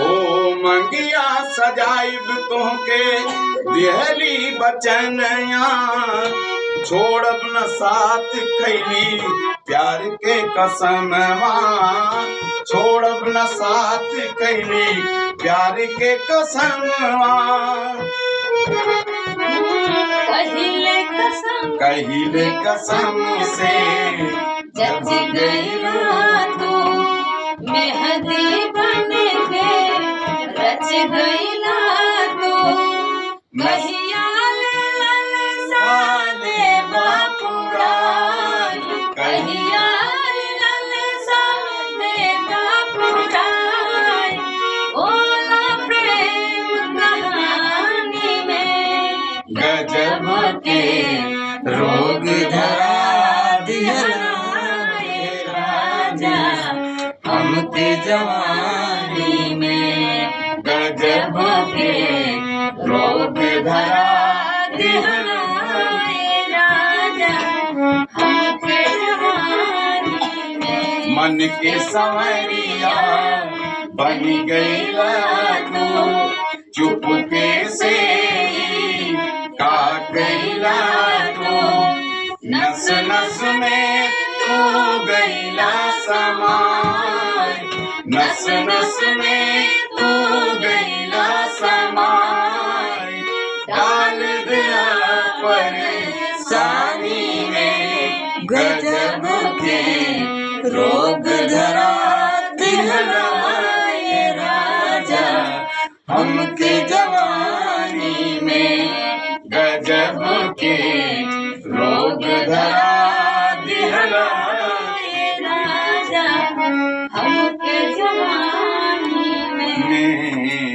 ओ मंगिया सजाइब तुहके दिहली बचनया, छोड़ब न साथ खैली प्यार के कसमवा, छोड़ब न साथ खैली प्यार के कसमवा। कहिले कसम से जब गईला तू मेहंदी बन के रच गईला तू, कहिया ले सादे बापुराई, कहिया ले सादे बापुराई। बोला प्रेम कहानी में गजब के रोग धरा दिहला राजा हमके जवानी में, गजब के रोग धरा दिहला राजा हमके जवानी में। मन के संवरिया बन गईला तू, चुपके से का गईला तू, नस नस में तू गईला समाय, नस नस में तू गईला समाय। डाल दिया परेशानी में, गजब के रोग धरा दिहला राजा हमके जवानी में, गजब के रोग धरा दिहला राजा हमके जवानी में।